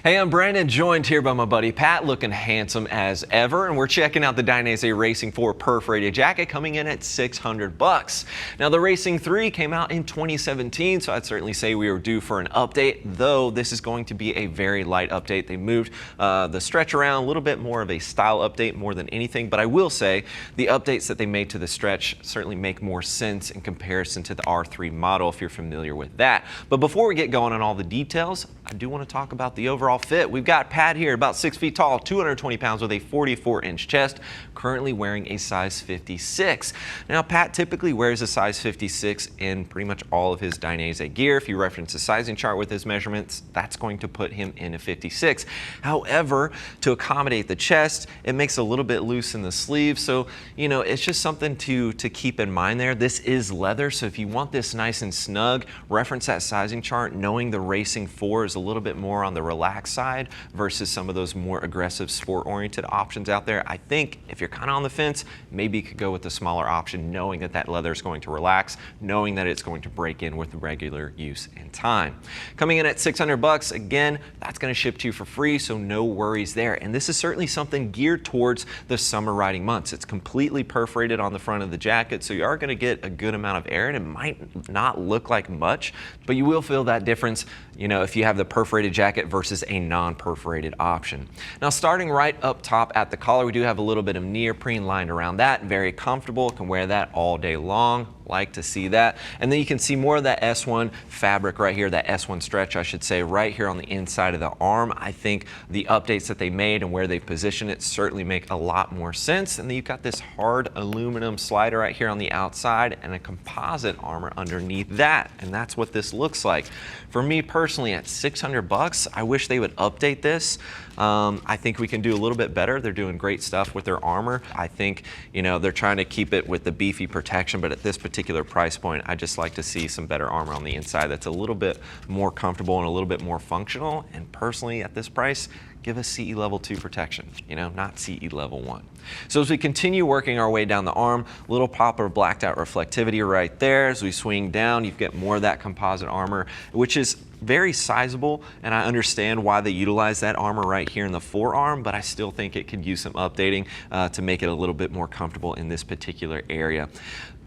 Hey, I'm Brandon, joined here by my buddy Pat, looking handsome as ever, and we're checking out the Dainese Racing 4 Perforated Jacket coming in at $600. Now, the Racing 3 came out in 2017, so I'd certainly say we were due for an update, though this is going to be a very light update. They moved the stretch around, a little bit more of a style update more than anything, but I will say the updates that they made to the stretch certainly make more sense in comparison to the R3 model, if you're familiar with that. But before we get going on all the details, I do want to talk about the overall fit. We've got Pat here, about 6 feet tall, 220 pounds with a 44-inch chest, currently wearing a size 56. Now, Pat typically wears a size 56 in pretty much all of his Dainese gear. If you reference the sizing chart with his measurements, that's going to put him in a 56. However, to accommodate the chest, it makes a little bit loose in the sleeve. So, you know, it's just something to keep in mind there. This is leather, so if you want this nice and snug, reference that sizing chart, knowing the Racing 4 is a little bit more on the relaxed side versus some of those more aggressive sport-oriented options out there. I think if you're kind of on the fence, maybe you could go with the smaller option, knowing that that leather is going to relax, knowing that it's going to break in with regular use and time. Coming in at $600, again, that's going to ship to you for free, so no worries there. And this is certainly something geared towards the summer riding months. It's completely perforated on the front of the jacket, so you are going to get a good amount of air, and it might not look like much, but you will feel that difference, you know, if you have the perforated jacket versus a non-perforated option. Now, starting right up top at the collar, we do have a little bit of neoprene lined around that. Very comfortable, can wear that all day long. Like to see that. And then you can see more of that S1 fabric right here, that S1 stretch, I should say, right here on the inside of the arm. I think the updates that they made and where they position it certainly make a lot more sense. And then you've got this hard aluminum slider right here on the outside and a composite armor underneath that. And that's what this looks like. For me personally, at $600, I wish they would update this. I think we can do a little bit better. They're doing great stuff with their armor. I think, you know, they're trying to keep it with the beefy protection, but at this particular price point, I just like to see some better armor on the inside that's a little bit more comfortable and a little bit more functional. And personally, at this price, give us CE level 2 protection, you know, not CE level 1. So as we continue working our way down the arm, little pop of blacked out reflectivity right there. As we swing down, you get more of that composite armor, which is very sizable, and I understand why they utilize that armor right here in the forearm, but I still think it could use some updating to make it a little bit more comfortable in this particular area.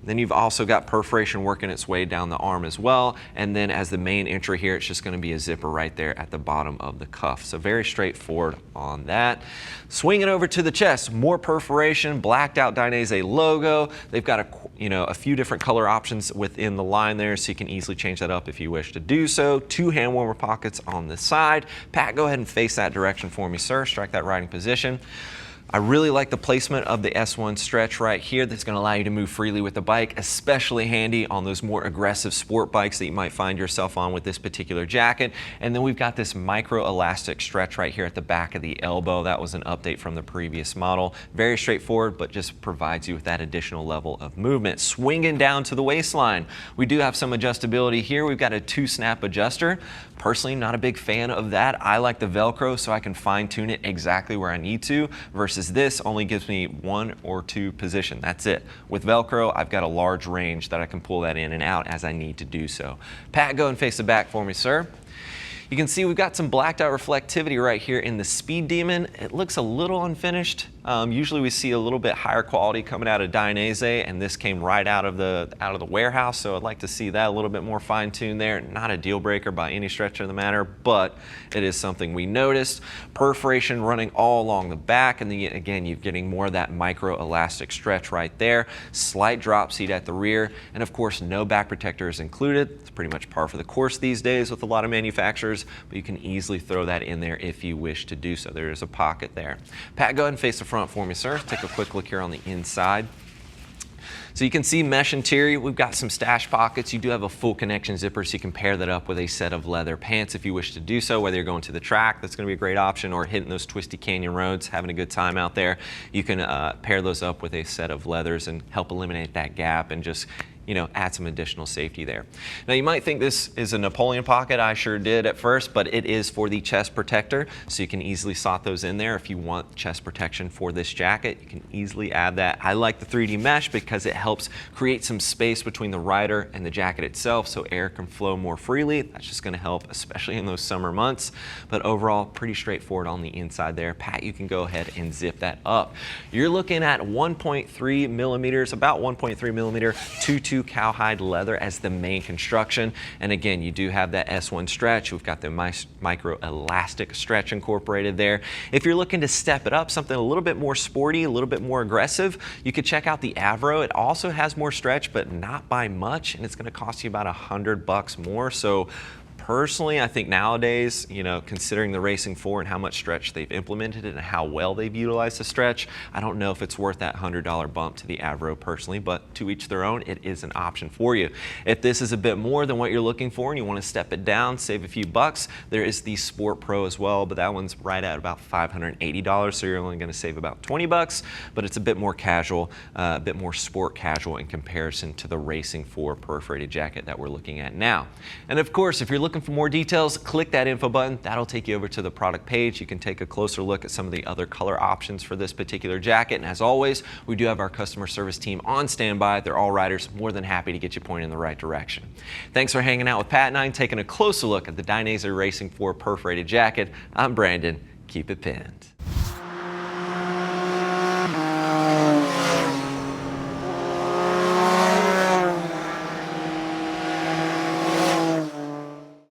Then you've also got perforation working its way down the arm as well. And then as the main entry here, it's just going to be a zipper right there at the bottom of the cuff. So very straightforward on that. Swinging over to the chest, more perforation, blacked out Dainese logo. They've got a few different color options within the line there, so you can easily change that up if you wish to do so. 2 hand warmer pockets on the side. Pat, go ahead and face that direction for me, sir. Strike that riding position. I really like the placement of the S1 stretch right here. That's going to allow you to move freely with the bike, especially handy on those more aggressive sport bikes that you might find yourself on with this particular jacket. And then we've got this micro elastic stretch right here at the back of the elbow. That was an update from the previous model. Very straightforward, but just provides you with that additional level of movement. Swinging down to the waistline, we do have some adjustability here. We've got a 2-snap adjuster. Personally, not a big fan of that. I like the Velcro so I can fine tune it exactly where I need to, versus this only gives me 1 or 2 position. That's it. With Velcro, I've got a large range that I can pull that in and out as I need to do so. Pat, go and face the back for me, sir. You can see we've got some blacked out reflectivity right here in the Speed Demon. It looks a little unfinished. Usually we see a little bit higher quality coming out of Dainese, and this came right out of the warehouse, so I'd like to see that a little bit more fine-tuned there. Not a deal breaker by any stretch of the matter, but it is something we noticed. Perforation running all along the back, and then again, you're getting more of that micro elastic stretch right there. Slight drop seat at the rear, and of course, no back protector is included. It's pretty much par for the course these days with a lot of manufacturers, but you can easily throw that in there if you wish to do so. There is a pocket there. Pat, go ahead and face the front for me, sir. Take a quick look here on the inside. So you can see mesh interior. We've got some stash pockets. You do have a full connection zipper, so you can pair that up with a set of leather pants if you wish to do so, whether you're going to the track, that's going to be a great option, or hitting those twisty canyon roads, having a good time out there. You can pair those up with a set of leathers and help eliminate that gap and just add some additional safety there. Now you might think this is a Napoleon pocket. I sure did at first, but it is for the chest protector, so you can easily slot those in there. If you want chest protection for this jacket, you can easily add that. I like the 3D mesh because it helps create some space between the rider and the jacket itself so air can flow more freely. That's just going to help, especially in those summer months. But overall, pretty straightforward on the inside there. Pat, you can go ahead and zip that up. You're looking at 1.3 millimeters, about 1.3 millimeter 2-2 cowhide leather as the main construction. And again, you do have that S1 stretch. We've got the micro elastic stretch incorporated there. If you're looking to step it up, something a little bit more sporty, a little bit more aggressive, you could check out the Avro. It also has more stretch, but not by much, and it's going to cost you about $100 more. So personally, I think nowadays, considering the Racing 4 and how much stretch they've implemented and how well they've utilized the stretch, I don't know if it's worth that $100 bump to the Avro personally, but to each their own, it is an option for you. If this is a bit more than what you're looking for and you want to step it down, save a few bucks, there is the Sport Pro as well, but that one's right at about $580, so you're only going to save about 20 bucks, but it's a bit more casual, a bit more sport casual in comparison to the Racing 4 perforated jacket that we're looking at now. And of course, if you're looking for more details, click that info button. That'll take you over to the product page. You can take a closer look at some of the other color options for this particular jacket. And as always, we do have our customer service team on standby. They're all riders, more than happy to get you pointed in the right direction. Thanks for hanging out with Pat and I and taking a closer look at the Dainese Racing 4 perforated jacket. I'm Brandon. Keep it pinned.